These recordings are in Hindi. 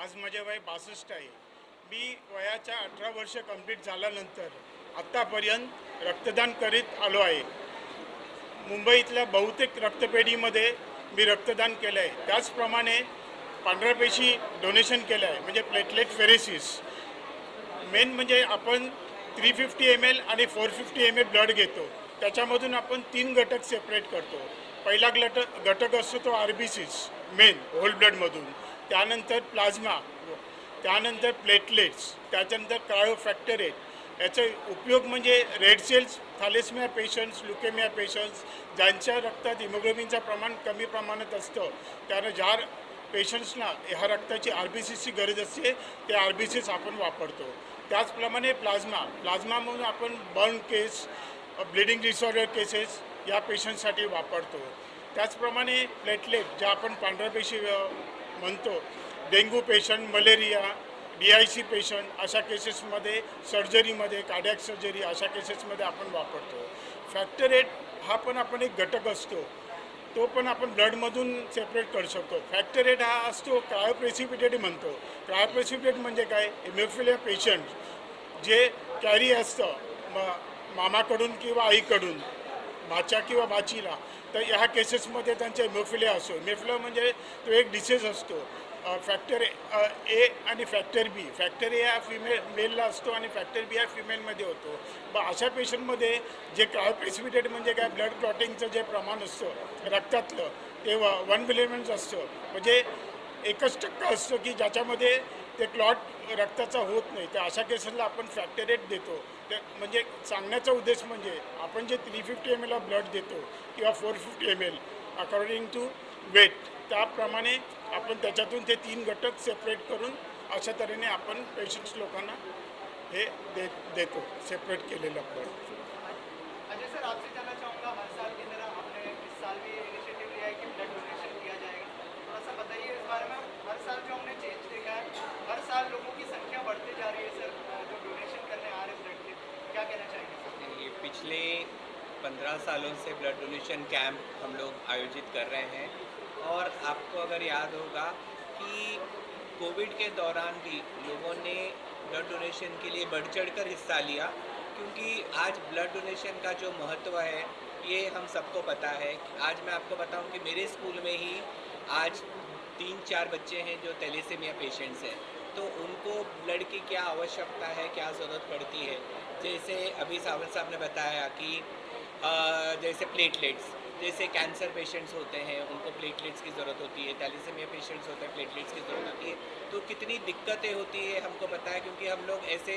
आज माझे वय 62 आहे. मी वयाच्या 18 वर्ष कंप्लीट झाल्यानंतर आत्तापर्यंत रक्तदान करीत आलो आहे. मुंबईतल्या बहुतेक रक्तपेढीमध्ये मी रक्तदान केलं आहे. त्याचप्रमाणे पांढऱ्या पेशी डोनेशन केलं आहे, म्हणजे प्लेटलेट फेरेसिस. मेन म्हणजे आपण 350 ml आणि 450 ml ब्लड घेतो. त्याच्यामधून आपण 3 घटक सेपरेट करतो. पहिला घटक असतो तो RBCs मेन होल ब्लडमधून, त्यानंतर प्लाझ्मा, त्यानंतर प्लेटलेट्स, त्याच्यानंतर क्रायोफॅक्टरेट. याचा उपयोग म्हणजे red cells, thalassaemia patients, leukaemia patients ज्यांच्या रक्तात हिमोग्लोबिनचं प्रमाण कमी प्रमाणात असतं, त्यानं ज्या पेशंट्सना ह्या रक्ताची RBCची गरज असते ते RBCs आपण वापरतो. त्याचप्रमाणे प्लाझ्मामधून आपण burn case, bleeding disorder cases या पेशंटसाठी वापरतो. त्याचप्रमाणे प्लेटलेट ज्या आपण पांढऱ्या पेशी म्हणतो, dengue patient, malaria, DIC patient अशा केसेसमध्ये, सर्जरीमध्ये, कार्डियक सर्जरी अशा केसेसमध्ये आपण वापरतो. फॅक्टर 8 हा पण आपण एक घटक असतो, तो पण आपण ब्लडमधून सेपरेट करू शकतो. फॅक्टर 8 हा असतो क्रायोप्रेसिपिटेट म्हणतो. क्रायोप्रेसिपिटेट म्हणजे काय? हिमोफिलिया पेशंट जे कॅरी असतं मामाकडून किंवा आईकडून, भाच्या किंवा भाचीला, तर ह्या केसेसमध्ये त्यांच्या हिमोफिलिया असतो. हिमोफिलिया म्हणजे तो एक डिसीज असतो. फॅक्टर ए आणि फॅक्टर बी. फॅक्टर ए हा मेलला असतो आणि फॅक्टर बी हा फिमेलमध्ये होतो. मग अशा पेशंटमध्ये जे क्रायोप्रेसिपिटेट म्हणजे काय, ब्लड क्लॉटिंगचं जे प्रमाण असतं रक्तातलं ते 1 मिलीमीटर असतं, म्हणजे 1% असतं की ज्याच्यामध्ये ते क्लॉट रक्ताचा होत नाही. तर अशा केसेसला आपण फॅक्टर 8 देतो. ते म्हणजे सांगण्याचा उद्देश म्हणजे आपण जे 350 ml ऑफ ब्लड देतो किंवा 450 ml अकॉर्डिंग टू वेट, त्याप्रमाणे आपण त्याच्यातून ते 3 घटक सेपरेट करून अशा तऱ्हेने आपण पेशंट्स लोकांना हे देतो सेपरेट केलेलं ब्लड. अजय सर, आपसे जानना चाहूँगा, हर साल की तरह आपने इस साल भी इनिशिएटिव लिया है कि ब्लड डोनेशन किया जाएगा. थोड़ा सा बताइए इस बारे में. हर साल जो हमने चेंज देखा है, हर साल लोगों की संख्या बढ़ती जा रही है सर, जो डोनेशन करने आ रहे हैं ब्लड के. क्या कहना चाहेंगे सर? ये पिछले 15 सालों से ब्लड डोनेशन कैंप हम लोग आयोजित कर रहे हैं, और आपको अगर याद होगा कि कोविड के दौरान भी लोगों ने ब्लड डोनेशन के लिए बढ़ चढ़कर हिस्सा लिया, क्योंकि आज ब्लड डोनेशन का जो महत्व है ये हम सबको पता है. आज मैं आपको बताऊं कि मेरे स्कूल में ही आज 3-4 बच्चे हैं जो थैलेसेमिया पेशेंट्स हैं, तो उनको ब्लड की क्या आवश्यकता है, क्या ज़रूरत पड़ती है. जैसे अभी सावंत साहब ने बताया कि जैसे प्लेटलेट्स, जैसे कैंसर पेशेंट्स होते हैं उनको प्लेटलेट्स की ज़रूरत होती है, थैलेसेमिया पेशेंट्स होते हैं प्लेटलेट्स की ज़रूरत होती है. तो कितनी दिक्कतें होती है हमको पता है, क्योंकि हम लोग ऐसे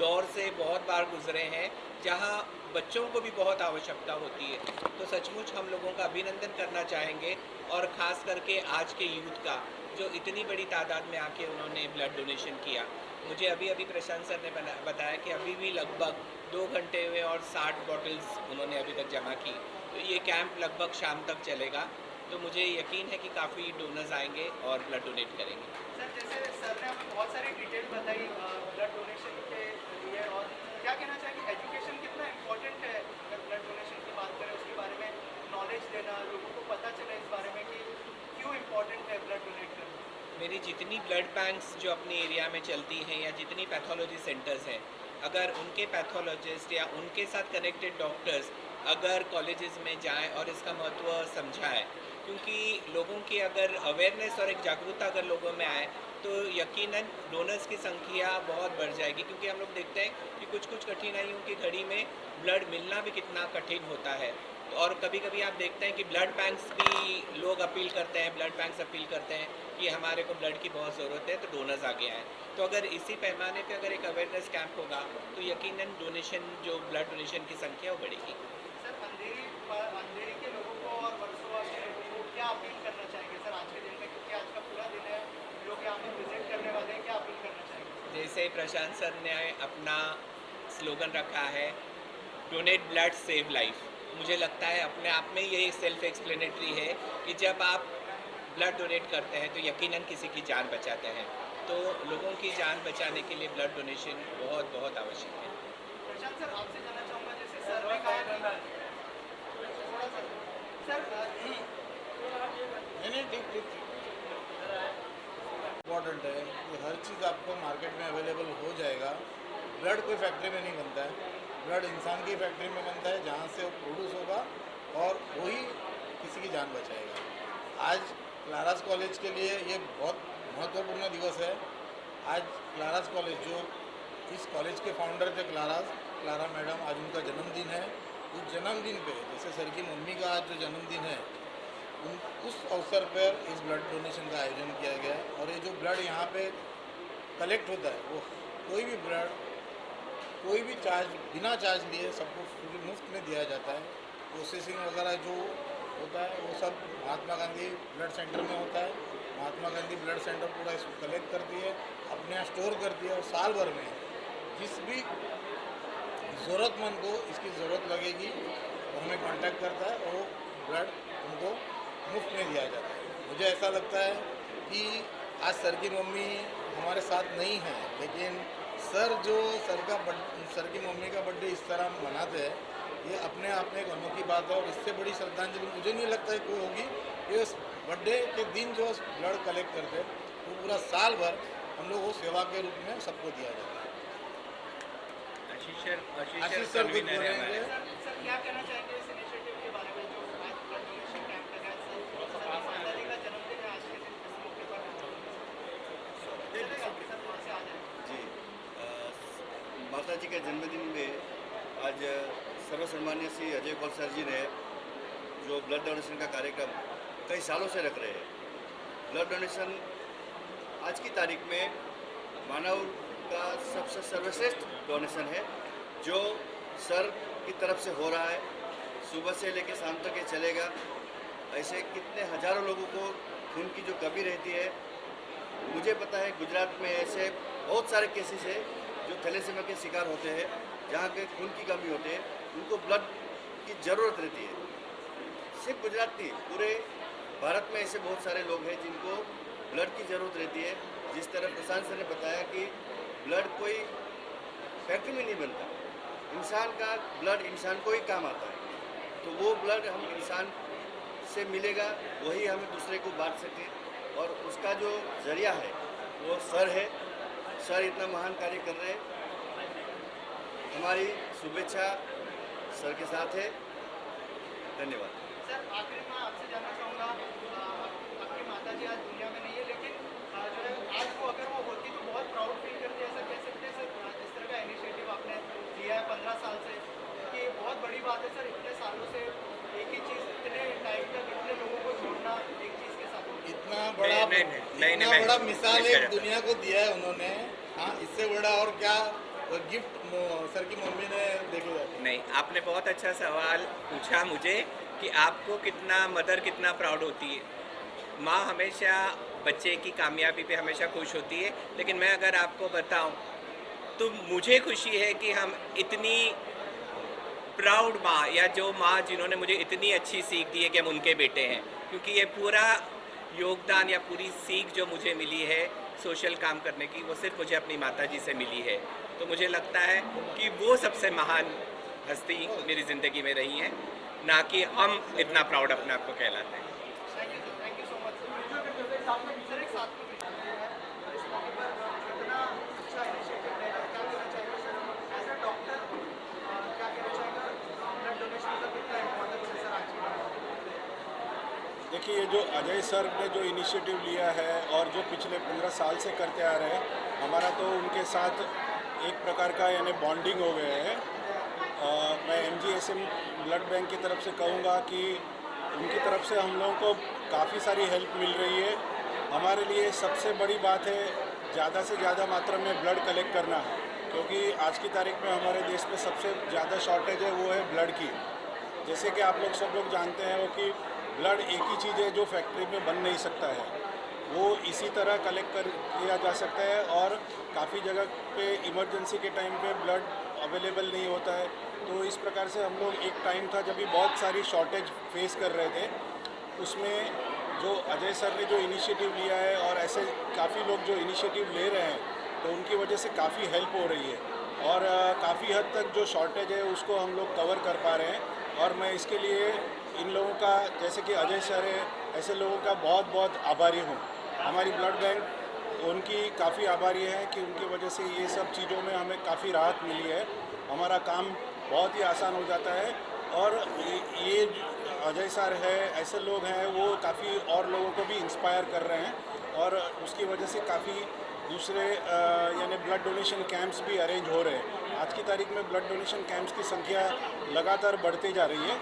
दौर से बहुत बार गुजरे हैं जहाँ बच्चों को भी बहुत आवश्यकता होती है. तो सचमुच हम लोगों का अभिनंदन करना चाहेंगे, और ख़ास करके आज के यूथ का, जो इतनी बड़ी तादाद में आके उन्होंने ब्लड डोनेशन किया. मुझे अभी प्रशांत सर ने बताया कि अभी भी लगभग 2 घंटे हुए और 60 बॉटल्स उन्होंने अभी तक जमा की. तो ये कैंप लगभग शाम तक चलेगा. तो मुझे यकीन है कि काफ़ी डोनर्स आएंगे और ब्लड डोनेट करेंगे. सर, जैसे सर ने हमें बहुत सारी डिटेल बताई ब्लड डोनेशन के लिए, और क्या कहना चाहेंगे, एजुकेशन कितना इम्पोर्टेंट है अगर ब्लड डोनेशन की बात करें, उसके बारे में नॉलेज देना, लोगों को पता चले इस बारे में कि क्यों इम्पोर्टेंट है ब्लड डोनेट करना. मेरी जितनी ब्लड बैंक्स जो अपने एरिया में चलती हैं, या जितनी पैथोलॉजी सेंटर्स हैं, अगर उनके पैथोलॉजिस्ट या उनके साथ कनेक्टेड डॉक्टर्स अगर कॉलेजेस में जाएं और इसका महत्व समझाएं, क्योंकि लोगों की अगर अवेयरनेस और एक जागरूकता अगर लोगों में आए, तो यकीनन डोनर्स की संख्या बहुत बढ़ जाएगी. क्योंकि हम लोग देखते हैं कि कुछ कठिनाइयों की घड़ी में ब्लड मिलना भी कितना कठिन होता है. और कभी कभी आप देखते हैं कि ब्लड बैंक्स भी लोग अपील करते हैं, ब्लड बैंक्स अपील करते हैं कि हमारे को ब्लड की बहुत ज़रूरत है, तो डोनर्स आगे आएँ. तो अगर इसी पैमाने पे अगर एक अवेयरनेस कैंप होगा, तो यकीनन डोनेशन, जो ब्लड डोनेशन की संख्या वो बढ़ेगी. सर, अंधेरी के लोगों को और वर्सोवा के लोगों को क्या अपील करना चाहेंगे सर आज के दिन में, क्योंकि आज का पूरा दिन है, लोग यहाँ पर विजिट करने वाले हैं, क्या अपील करना चाहेंगे? जैसे प्रशांत सर ने अपना स्लोगन रखा है, डोनेट ब्लड सेव लाइफ. मुझे लगता है अपने आप में ये सेल्फ एक्सप्लेनेटरी है कि जब आप ब्लड डोनेट करते हैं तो यकीनन किसी की जान बचाते हैं. तो लोगों की जान बचाने के लिए ब्लड डोनेशन बहुत बहुत आवश्यक है. प्रशांत सर, आपसे जानना चाहूँगा, जैसे सर ने कहा कि थोड़ा सर नहीं ठीक ठीक इम्पॉर्टेंट है कि चीज़ आपको मार्केट में अवेलेबल हो जाएगा। ब्लड कोई फैक्ट्री में नहीं बनता है, ब्लड इंसान की फैक्ट्री में बनता है जहाँ से वो प्रोड्यूस होगा और वही किसी की जान बचाएगा। आज क्लारास कॉलेज के लिए ये बहुत महत्वपूर्ण दिवस है। आज क्लारास कॉलेज, जो इस कॉलेज के फाउंडर थे क्लारा मैडम, आज उनका जन्मदिन है। उस जन्मदिन पे, जैसे सर की मम्मी का आज जो जन्मदिन है, उस अवसर पर इस ब्लड डोनेशन का आयोजन किया गया है। और ये जो ब्लड यहाँ पे कलेक्ट होता है, वो कोई भी ब्लड कोई भी चार्ज, बिना चार्ज लिए सबको मुफ्त में दिया जाता है। प्रोसेसिंग वगैरह जो होता है वो सब महात्मा गांधी ब्लड सेंटर में होता है। महात्मा गांधी ब्लड सेंटर पूरा इसको कलेक्ट करती है, अपने यहाँ स्टोर करती है, और साल भर में जिस भी ज़रूरतमंद को इसकी ज़रूरत लगेगी वो हमें कांटेक्ट करता है और वो ब्लड उनको मुफ्त में दिया जाता है। मुझे ऐसा लगता है कि आज सर की मम्मी हमारे साथ नहीं है, लेकिन सर की मम्मी का बर्थडे इस तरह मनाते हैं, ये अपने आप में एक अनोखी बात है। और इससे बड़ी श्रद्धांजलि मुझे नहीं लगता है कोई होगी। ये बर्थडे के दिन जो ब्लड कलेक्ट करते हैं, वो पूरा साल भर हम लोग वो सेवा के रूप में सबको दिया जाता है। आशीष सर कुछ बोलेंगे। सर क्या कहना चाहेंगे इस इनिशिएटिव के बारे में जो आज ब्लड डोनेशन कैंप लगा है? सर माता जी का जन्मदिन है आज के दिन, इस मौके पर चलेगा सर, वहाँ से आ जाए जी। माता जी के जन्मदिन में आज सर्वसम्मान्य श्री अजय कौल सर जी ने जो ब्लड डोनेशन का कार्यक्रम कई सालों से रख रहे हैं। ब्लड डोनेशन आज की तारीख में मानव का सबसे सर्वश्रेष्ठ डोनेशन है, जो सर की तरफ से हो रहा है। सुबह से लेकर शाम तक ये चलेगा। ऐसे कितने हजारों लोगों को खून की जो कमी रहती है, मुझे पता है गुजरात में ऐसे बहुत सारे केसेस है जो थैलेसीमिया के शिकार होते हैं, जहाँ के खून की कमी होते हैं, उनको ब्लड की ज़रूरत रहती है। सिर्फ गुजरात नहीं, पूरे भारत में ऐसे बहुत सारे लोग हैं जिनको ब्लड की ज़रूरत रहती है। जिस तरह प्रशांत सर ने बताया कि ब्लड कोई फैक्ट्री में नहीं बनता, इंसान का ब्लड इंसान को ही काम आता है। तो वो ब्लड हम इंसान से मिलेगा, वही हमें दूसरे को बांट सके, और उसका जो जरिया है वो सर है। सर इतना महान कार्य कर रहे हैं, हमारी शुभेच्छा सर के साथ है। धन्यवाद। सर आखिर में आपसे जानना चाहूँगा, आपकी माता जी आज दुनिया में नहीं है, लेकिन जो है आज वो अगर वो होती तो बहुत प्राउड फील करती है, ऐसा कह सकते हैं सर? जिस तरह का इनिशिएटिव आपने लिया है 15 साल से, कि बहुत बड़ी बात है सर। इतने सालों से एक ही चीज़, इतने टाइम तक इतने लोगों को जोड़ना एक चीज़ के साथ, इतना बड़ा मिसाल एक दुनिया को दिया है उन्होंने। हाँ, इससे बड़ा और क्या गिफ्ट सर की मम्मी ने देखे जाते। नहीं, आपने बहुत अच्छा सवाल पूछा मुझे कि आपको कितना, मदर कितना प्राउड होती है। माँ हमेशा बच्चे की कामयाबी पे हमेशा खुश होती है, लेकिन मैं अगर आपको बताऊं तो मुझे खुशी है कि हम इतनी प्राउड माँ, या जो माँ जिन्होंने मुझे इतनी अच्छी सीख दी है कि हम उनके बेटे हैं, क्योंकि ये पूरा योगदान या पूरी सीख जो मुझे मिली है सोशल काम करने की, वो सिर्फ मुझे अपनी माता जी से मिली है। तो मुझे लगता है कि वो सबसे महान हस्ती मेरी ज़िंदगी में रही हैं, ना कि हम इतना प्राउड अपने आप को कहलाते हैं। Thank you so much sir. एक साथ में इस मौके पर इतना अच्छा इनिशिएटिव ले रहे हैं, क्या कहना चाहिए सर एज ए डॉक्टर? क्या कहना चाहेगा ब्लड डोनेशन का कितना इम्पोर्टेंस है सर आज की डेट में? देखिए, ये जो अजय सर ने जो इनिशिएटिव लिया है और जो पिछले 15 साल से करते आ रहे हैं, हमारा तो उनके साथ एक प्रकार का यानी बॉन्डिंग हो गया है। मैं MGSM ब्लड बैंक की तरफ से कहूँगा कि उनकी तरफ से हम लोगों को काफ़ी सारी हेल्प मिल रही है। हमारे लिए सबसे बड़ी बात है ज़्यादा से ज़्यादा मात्रा में ब्लड कलेक्ट करना, क्योंकि आज की तारीख में हमारे देश में सबसे ज़्यादा शॉर्टेज है, वो है ब्लड की। जैसे कि आप लोग सब लोग जानते हैं वो कि ब्लड एक ही चीज़ है जो फैक्ट्री में बन नहीं सकता है, वो इसी तरह कलेक्ट कर किया जा सकता है। और काफ़ी जगह पे इमरजेंसी के टाइम पे ब्लड अवेलेबल नहीं होता है। तो इस प्रकार से हम लोग, एक टाइम था जब भी बहुत सारी शॉर्टेज फेस कर रहे थे, उसमें जो अजय सर ने जो इनिशिएटिव लिया है और ऐसे काफ़ी लोग जो इनिशिएटिव ले रहे हैं, तो उनकी वजह से काफ़ी हेल्प हो रही है और काफ़ी हद तक जो शॉर्टेज है उसको हम लोग कवर कर पा रहे हैं। और मैं इसके लिए इन लोगों का, जैसे कि अजय सर है, ऐसे लोगों का बहुत बहुत आभारी हूँ। हमारी ब्लड बैंक उनकी काफ़ी आभारी है कि उनकी वजह से ये सब चीज़ों में हमें काफ़ी राहत मिली है। हमारा काम बहुत ही आसान हो जाता है और ये अजय सर है, ऐसे लोग हैं वो काफ़ी और लोगों को भी इंस्पायर कर रहे हैं और उसकी वजह से काफ़ी दूसरे यानी ब्लड डोनेशन कैंप्स भी अरेंज हो रहे हैं। आज की तारीख में ब्लड डोनेशन कैंप्स की संख्या लगातार बढ़ती जा रही है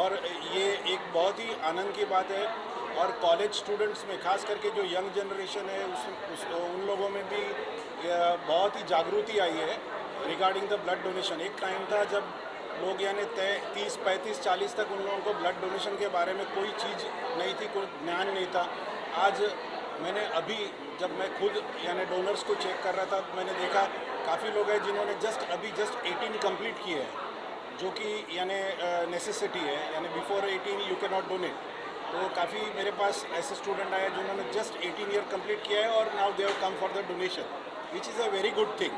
और ये एक बहुत ही आनंद की बात है। और कॉलेज स्टूडेंट्स में खास करके जो यंग जनरेशन है उन लोगों में भी बहुत ही जागृति आई है रिगार्डिंग द ब्लड डोनेशन। एक टाइम था जब लोग यानी 30, 35, 40 तक उन लोगों को ब्लड डोनेशन के बारे में कोई चीज़ नहीं थी, कोई ज्ञान नहीं था। आज मैंने अभी जब मैं खुद यानी डोनर्स को चेक कर रहा था तो मैंने देखा काफ़ी लोग हैं जिन्होंने जस्ट 18 कंप्लीट किए हैं, जो कि यानी नेसेसिटी है, यानी before 18 you can not donate. तो काफ़ी मेरे पास ऐसे स्टूडेंट आए जिन्होंने जस्ट 18 ईयर कंप्लीट किया है और now they have come for the donation, which is a very good thing.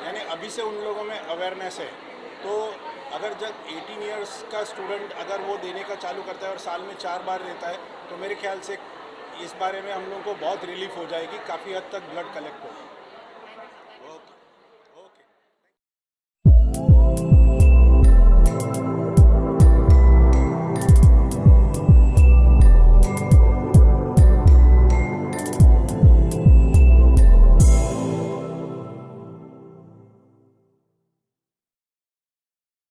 यानी अभी से उन लोगों में अवेयरनेस है। तो अगर जब 18 ईयर्स का स्टूडेंट अगर वो देने का चालू करता है और साल में 4 बार देता है तो मेरे ख्याल से इस बारे में हम लोगों को बहुत रिलीफ हो जाएगी, काफ़ी हद तक ब्लड कलेक्ट होगा।